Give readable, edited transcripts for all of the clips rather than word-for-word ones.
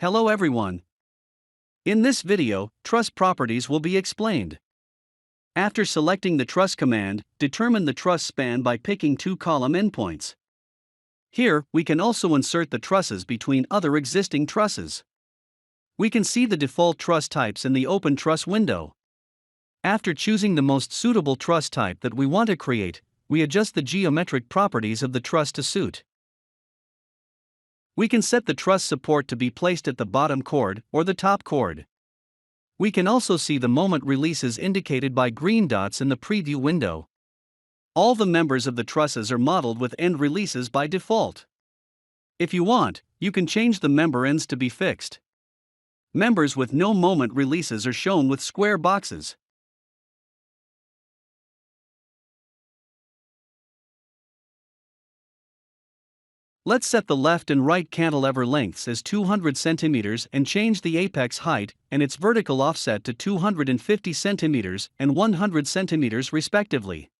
Hello everyone. In this video, truss properties will be explained. After selecting the truss command, determine the truss span by picking two column endpoints. Here, we can also insert the trusses between other existing trusses. We can see the default truss types in the Open Truss window. After choosing the most suitable truss type that we want to create, we adjust the geometric properties of the truss to suit. We can set the truss support to be placed at the bottom chord or the top chord. We can also see the moment releases indicated by green dots in the preview window. All the members of the trusses are modeled with end releases by default. If you want, you can change the member ends to be fixed. Members with no moment releases are shown with square boxes. Let's set the left and right cantilever lengths as 200 cm and change the apex height and its vertical offset to 250 cm and 100 cm respectively.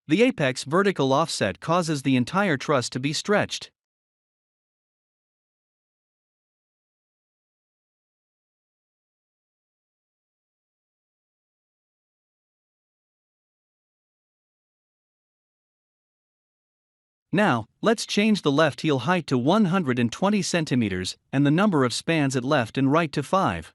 The apex vertical offset causes the entire truss to be stretched. Now, let's change the left heel height to 120 cm and the number of spans at left and right to 5.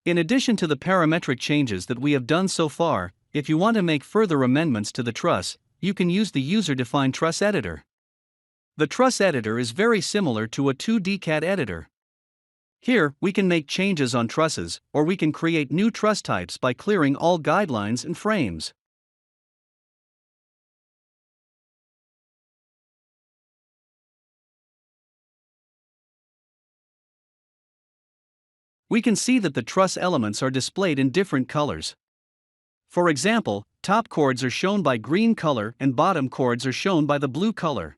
In addition to the parametric changes that we have done so far, if you want to make further amendments to the truss, you can use the user-defined truss editor. The truss editor is very similar to a 2D CAD editor. Here, we can make changes on trusses, or we can create new truss types by clearing all guidelines and frames. We can see that the truss elements are displayed in different colors. For example, top chords are shown by green color and bottom chords are shown by the blue color.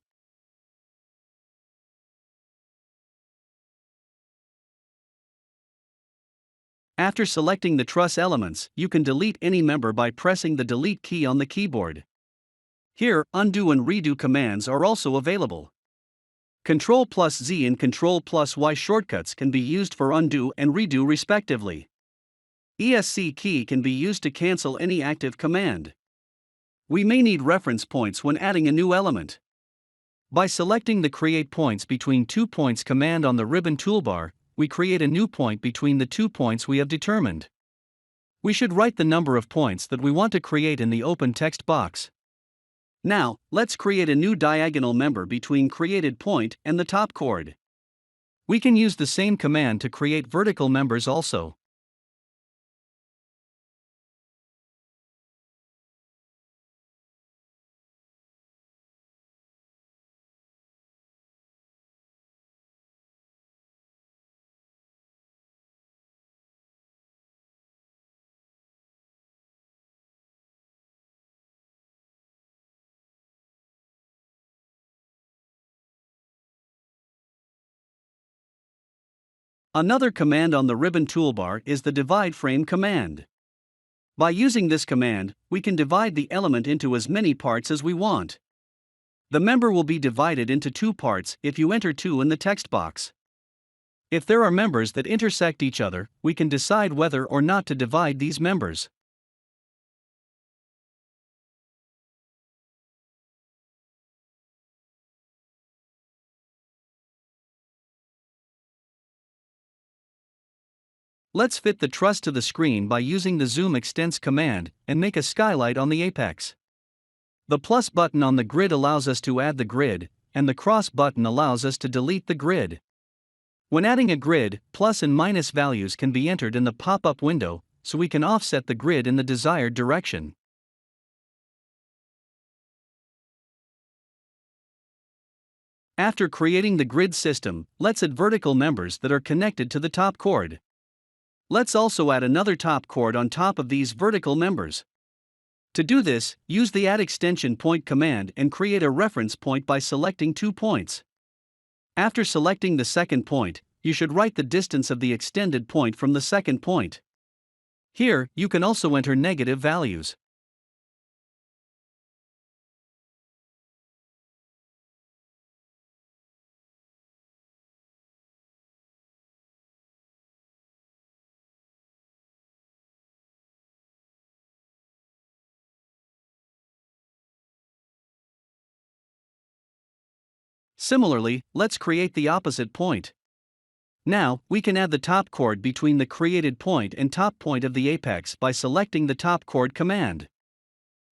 After selecting the truss elements, you can delete any member by pressing the delete key on the keyboard. Here, undo and redo commands are also available. Ctrl+Z and Ctrl+Y shortcuts can be used for undo and redo respectively. ESC key can be used to cancel any active command. We may need reference points when adding a new element. By selecting the Create Points Between Two Points command on the ribbon toolbar, we create a new point between the 2 points we have determined. We should write the number of points that we want to create in the open text box. Now, let's create a new diagonal member between created point and the top chord. We can use the same command to create vertical members also. Another command on the ribbon toolbar is the divide frame command. By using this command, we can divide the element into as many parts as we want. The member will be divided into 2 parts if you enter 2 in the text box. If there are members that intersect each other, we can decide whether or not to divide these members. Let's fit the truss to the screen by using the Zoom Extents command and make a skylight on the apex. The plus button on the grid allows us to add the grid, and the cross button allows us to delete the grid. When adding a grid, plus and minus values can be entered in the pop-up window, so we can offset the grid in the desired direction. After creating the grid system, let's add vertical members that are connected to the top chord. Let's also add another top chord on top of these vertical members. To do this, use the Add Extension Point command and create a reference point by selecting 2 points. After selecting the second point, you should write the distance of the extended point from the second point. Here, you can also enter negative values. Similarly, let's create the opposite point. Now, we can add the top chord between the created point and top point of the apex by selecting the top chord command.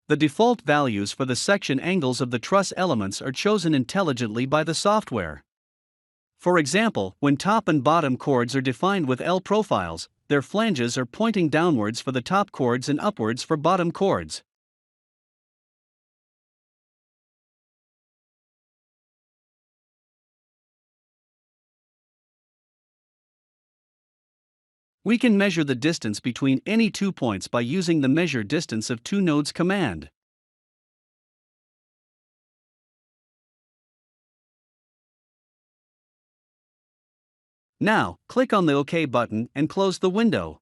The default values for the section angles of the truss elements are chosen intelligently by the software. For example, when top and bottom chords are defined with L profiles, their flanges are pointing downwards for the top chords and upwards for bottom chords. We can measure the distance between any 2 points by using the measure distance of two nodes command. Now, click on the OK button and close the window.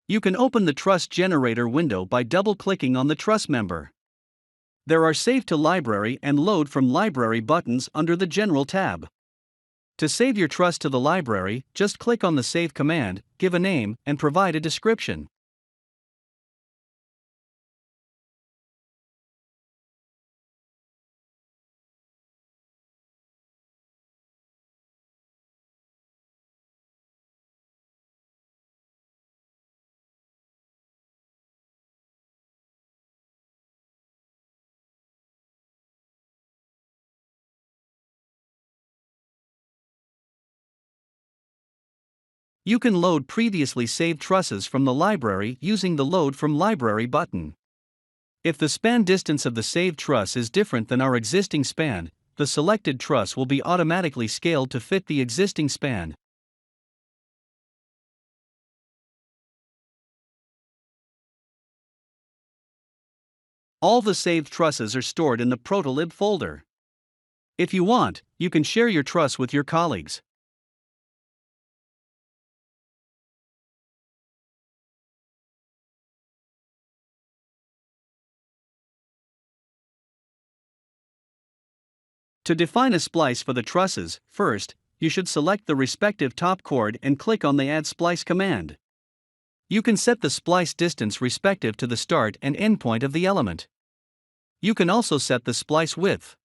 You can open the truss generator window by double-clicking on the truss member. There are Save to Library and Load from Library buttons under the General tab. To save your truss to the library, just click on the Save command, give a name, and provide a description. You can load previously saved trusses from the library using the Load from Library button. If the span distance of the saved truss is different than our existing span, the selected truss will be automatically scaled to fit the existing span. All the saved trusses are stored in the ProtaLib folder. If you want, you can share your truss with your colleagues. To define a splice for the trusses, first, you should select the respective top chord and click on the Add Splice command. You can set the splice distance respective to the start and end point of the element. You can also set the splice width.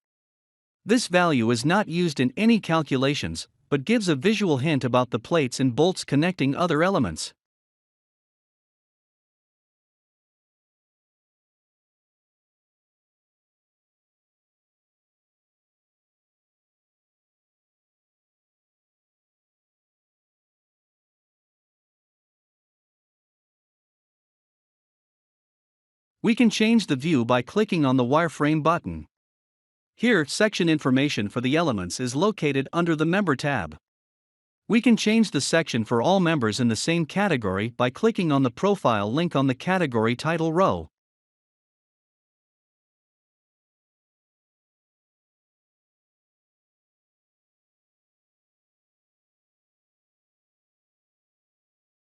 This value is not used in any calculations, but gives a visual hint about the plates and bolts connecting other elements. We can change the view by clicking on the wireframe button. Here, section information for the elements is located under the Member tab. We can change the section for all members in the same category by clicking on the profile link on the category title row.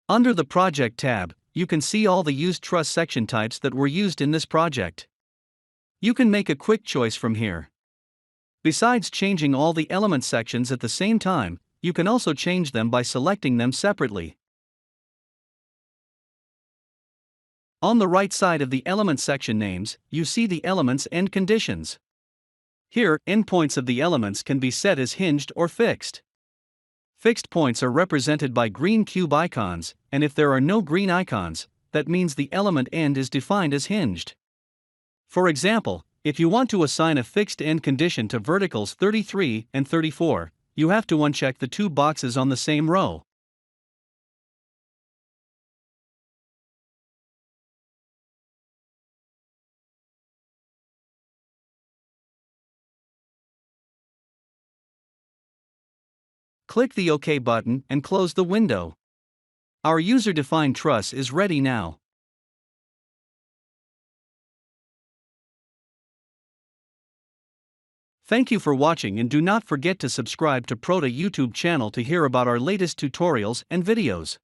Under the Project tab, you can see all the used truss section types that were used in this project. You can make a quick choice from here. Besides changing all the element sections at the same time, you can also change them by selecting them separately. On the right side of the element section names, you see the element's end conditions. Here, endpoints of the elements can be set as hinged or fixed. Fixed points are represented by green cube icons, and if there are no green icons, that means the element end is defined as hinged. For example, if you want to assign a fixed end condition to verticals 33 and 34, you have to uncheck the two boxes on the same row. Click the OK button and close the window. Our user-defined truss is ready now. Thank you for watching, and do not forget to subscribe to Prota YouTube channel to hear about our latest tutorials and videos.